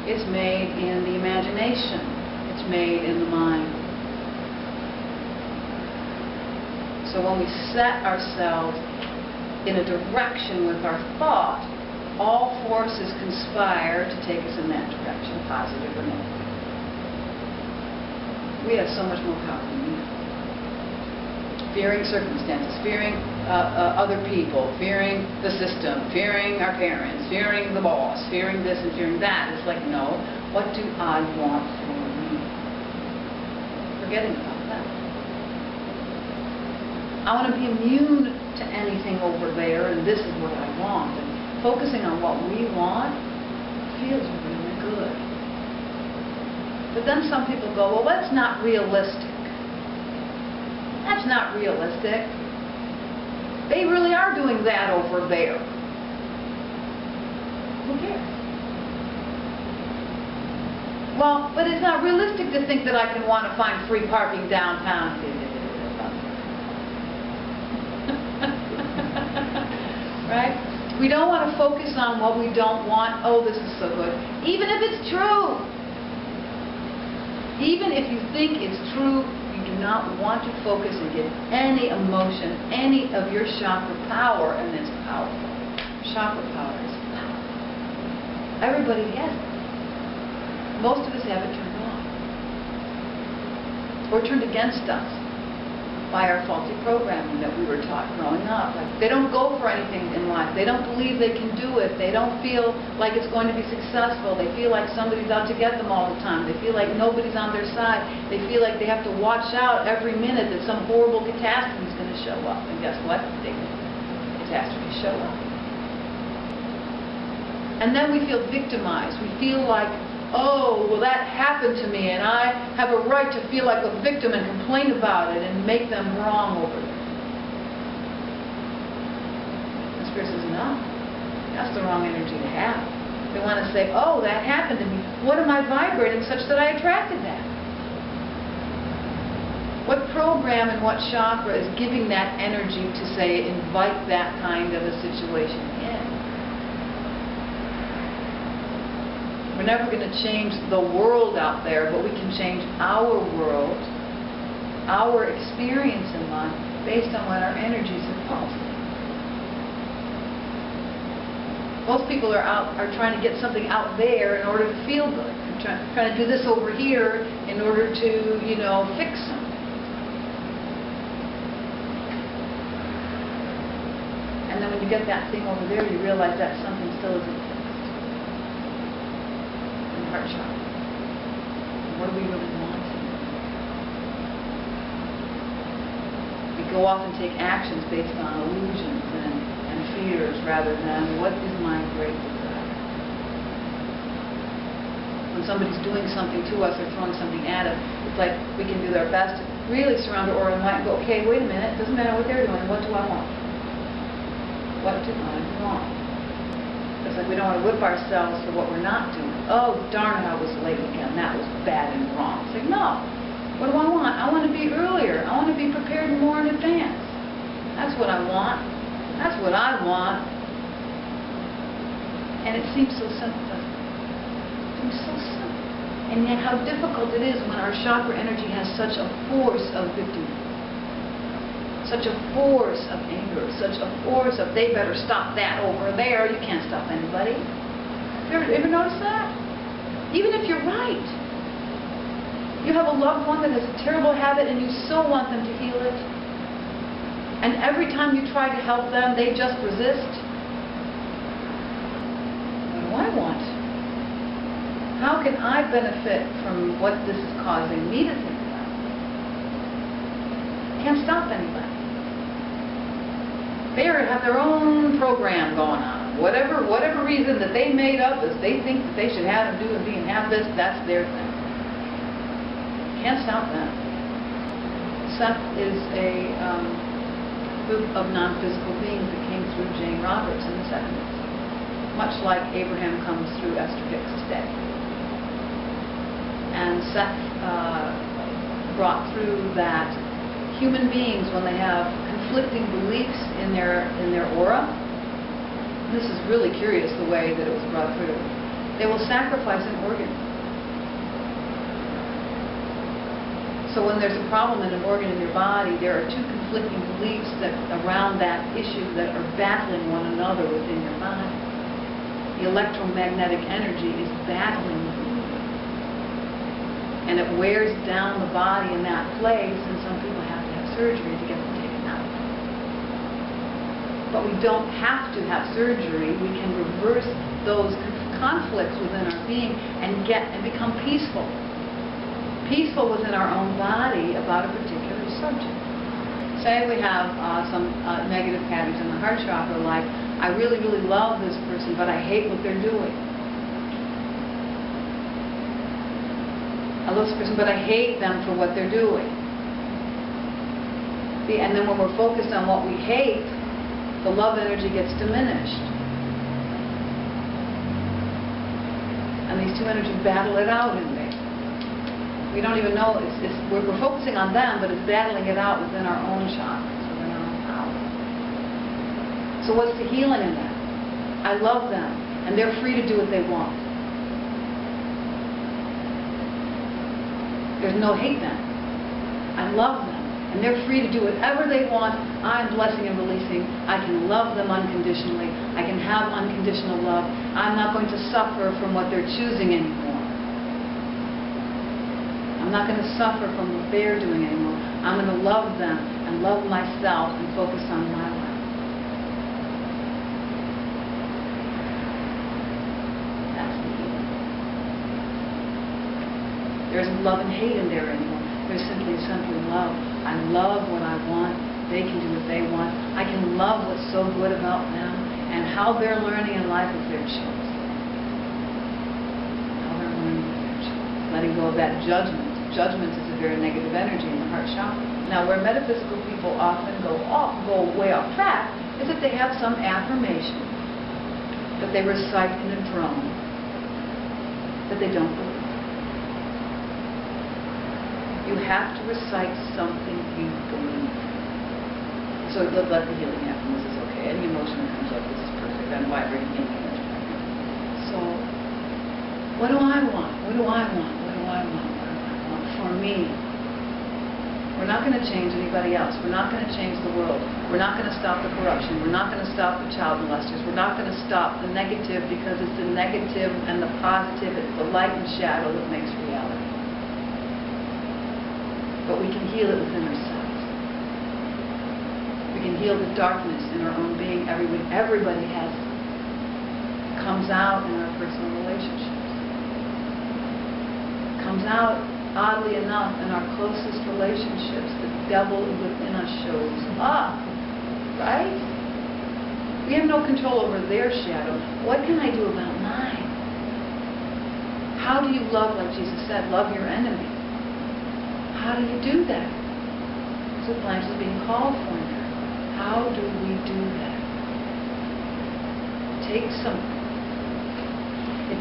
It's made in the imagination. It's made in the mind. So when we set ourselves in a direction with our thought, all forces conspire to take us in that direction, positive or negative. We have so much more power than we have. Fearing circumstances, fearing other people, fearing the system, fearing our parents, fearing the boss, fearing this and fearing that. It's like, no, what do I want for me? Forgetting about that. I want to be immune to anything over there, and this is what I want. And focusing on what we want feels really good. But then some people go, well, that's not realistic. That's not realistic. They really are doing that over there. Who cares? Well, but it's not realistic to think that I can want to find free parking downtown. Right? We don't want to focus on what we don't want. Oh, this is so good. Even if it's true. Even if you think it's true, you do not want to focus and give any emotion, any of your chakra power, and it's powerful. Chakra power is powerful. Everybody has it. Most of us have it turned on. Or turned against us by our faulty programming that we were taught growing up. Like, they don't go for anything in life. They don't believe they can do it. They don't feel like it's going to be successful. They feel like somebody's out to get them all the time. They feel like nobody's on their side. They feel like they have to watch out every minute that some horrible catastrophe is going to show up. And guess what? The catastrophes show up. And then we feel victimized. We feel like, oh, well, that happened to me, and I have a right to feel like a victim and complain about it and make them wrong over it. The Spirit says, no, that's the wrong energy to have. They want to say, oh, that happened to me. What am I vibrating such that I attracted that? What program and what chakra is giving that energy to say, invite that kind of a situation in? We're never going to change the world out there, but we can change our world, our experience in life, based on what our energies are pulsing. Most people are trying to get something out there in order to feel good. They're trying to do this over here in order to, fix something. And then when you get that thing over there, you realize that something still isn't fixed. Heart chakra. What do we really want? We go off and take actions based on illusions and fears rather than what is my great desire. When somebody's doing something to us or throwing something at us, it's like we can do our best to really surround our aura and light and go, okay, wait a minute, it doesn't matter what they're doing, what do I want? What do I want? It's like we don't want to whip ourselves for what we're not doing. Oh, darn it, I was late again. That was bad and wrong. It's like, no. What do I want? I want to be earlier. I want to be prepared more in advance. That's what I want. That's what I want. And it seems so simple, doesn't it? It seems so simple. And yet how difficult it is when our chakra energy has such a force of victimhood. Such a force of anger, such a force of, they better stop that over there. You can't stop anybody. Have you ever noticed that? Even if you're right. You have a loved one that has a terrible habit and you so want them to heal it. And every time you try to help them, they just resist. What do I want? How can I benefit from what this is causing me to think about? Can't stop anybody. They have their own program going on. Whatever reason that they made up is they think that they should have and do and be and have this, that's their thing. Can't stop them. Seth is a group of non-physical beings that came through Jane Roberts in the 70s. Much like Abraham comes through Esther Hicks today. And Seth brought through that human beings, when they have conflicting beliefs in their aura, this is really curious the way that it was brought through. They will sacrifice an organ. So when there's a problem in an organ in your body, there are two conflicting beliefs that around that issue that are battling one another within your body. The electromagnetic energy is battling with you. And it wears down the body in that place, and some people have to have surgery to get them taken out. But we don't have to have surgery. We can reverse those conflicts within our being and become peaceful. Peaceful within our own body about a particular subject. Say we have some negative patterns in the heart chakra, like, I really, really love this person, but I hate what they're doing. I love this person, but I hate them for what they're doing. See, and then when we're focused on what we hate, the love energy gets diminished. And these two energies battle it out in there. We don't even know, we're focusing on them, but it's battling it out within our own chakras, within our own power. So what's the healing in that? I love them, and they're free to do what they want. There's no hate then. I love them, and they're free to do whatever they want. I'm blessing and releasing. I can love them unconditionally. I can have unconditional love. I'm not going to suffer from what they're choosing anymore. I'm not going to suffer from what they're doing anymore. I'm going to love them and love myself and focus on my life. That's the healing. There isn't love and hate in there anymore. There's simply love. I love what I want. They can do what they want. I can love what's so good about them and how they're learning in life with their choice. How they're learning with their choice. Letting go of that judgment. Judgment is a very negative energy in the heart chakra. Now, where metaphysical people often go way off track is if they have some affirmation that they recite in a drone that they don't believe. You have to recite something you believe. So let the healing happen. This is okay. Any emotion that comes up, this is perfect. I'm vibrating in energy. So, what do I want? What do I want? What do I want? For me. We're not going to change anybody else. We're not going to change the world. We're not going to stop the corruption. We're not going to stop the child molesters. We're not going to stop the negative, because it's the negative and the positive, it's the light and shadow that makes reality. But we can heal it within ourselves. We can heal the darkness in our own being. Everybody has it. It comes out in our personal relationships. It comes out, oddly enough, in our closest relationships. The devil within us shows up, right? We have no control over their shadow. What can I do about mine? How do you love, like Jesus said, love your enemy? How do you do that? That's what Blanche is being called for here. How do we do that? It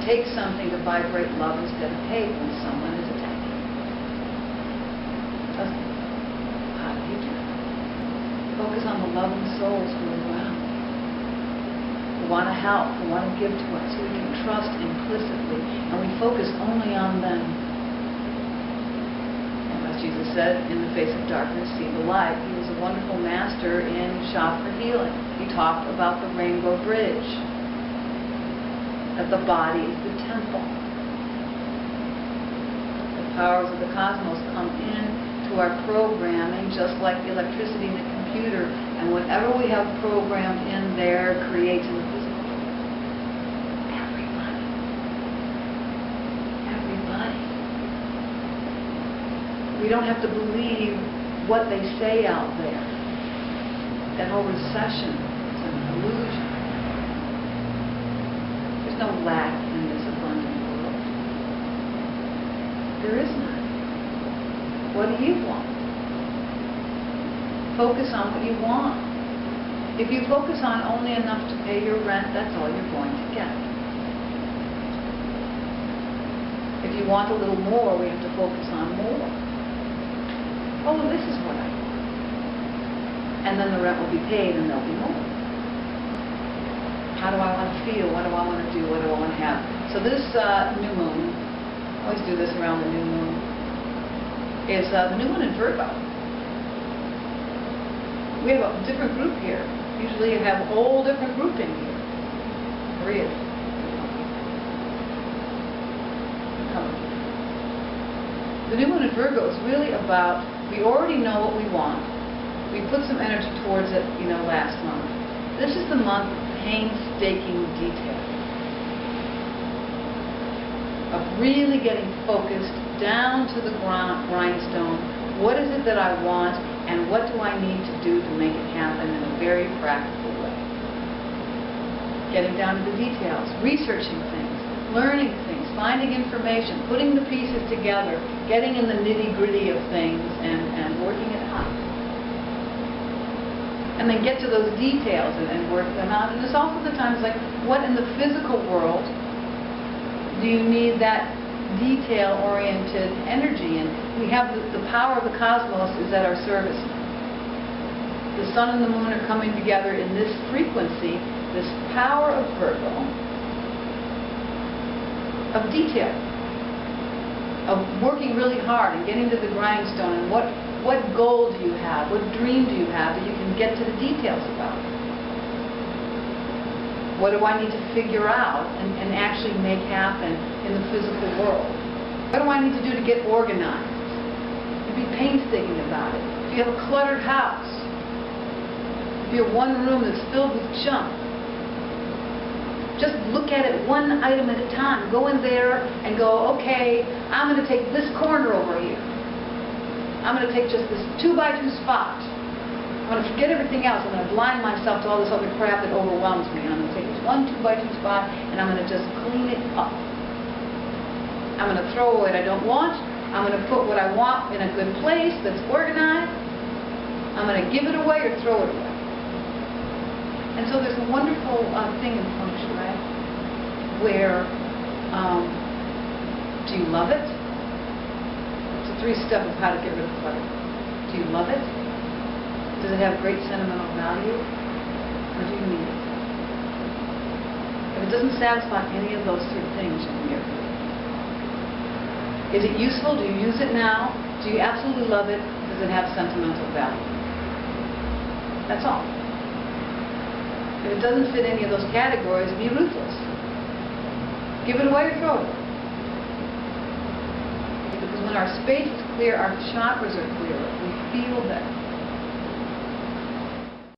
takes something to vibrate love instead of hate when someone is attacking. How do you do that? Focus on the loving souls who are around. Who want to help, who want to give to us, who we can trust implicitly, and we focus only on them. Jesus said, in the face of darkness, see the light. He was a wonderful master in chakra healing. He talked about the rainbow bridge, that the body is the temple. The powers of the cosmos come in to our programming just like the electricity in the computer, and whatever we have programmed in there creates in the physical world. Everybody. We don't have to believe what they say out there. That whole recession is an illusion. There's no lack in this abundant world. There is none. What do you want? Focus on what you want. If you focus on only enough to pay your rent, that's all you're going to get. If you want a little more, we have to focus on more. Oh, this is what I want. And then the rent will be paid and there'll be more. How do I want to feel? What do I want to do? What do I want to have? So this new moon, I always do this around the new moon, is the new moon in Virgo. We have a different group here. Usually you have a whole different grouping here. Really. The new moon in Virgo is really about, we already know what we want. We put some energy towards it, last month. This is the month of painstaking detail. Of really getting focused down to the grindstone. What is it that I want, and what do I need to do to make it happen in a very practical way? Getting down to the details, researching things, learning things, finding information, putting the pieces together, getting in the nitty-gritty of things, and working it out. And then get to those details and work them out. And there's also the times like, what in the physical world do you need that detail-oriented energy? And we have the power of the cosmos is at our service. The sun and the moon are coming together in this frequency, this power of Virgo, of detail, of working really hard and getting to the grindstone, and what goal do you have, what dream do you have that you can get to the details about? What do I need to figure out and actually make happen in the physical world? What do I need to do to get organized? To be painstaking about it. If you have a cluttered house, if you have one room that's filled with junk, just look at it one item at a time. Go in there and go, okay, I'm going to take this corner over here. I'm going to take just this 2x2 spot. I'm going to forget everything else. I'm going to blind myself to all this other crap that overwhelms me. And I'm going to take this one 2x2 spot and I'm going to just clean it up. I'm going to throw away what I don't want. I'm going to put what I want in a good place that's organized. I'm going to give it away or throw it away. And so there's a wonderful thing in Feng Shui where, do you love it? It's a 3-step of how to get rid of clutter. Do you love it? Does it have great sentimental value? Or do you need it? If it doesn't satisfy any of those 3 things, you can get rid of it. Is it useful? Do you use it now? Do you absolutely love it? Does it have sentimental value? That's all. If it doesn't fit any of those categories, be ruthless. Give it away or throw it away. Because when our space is clear, our chakras are clearer. We feel better.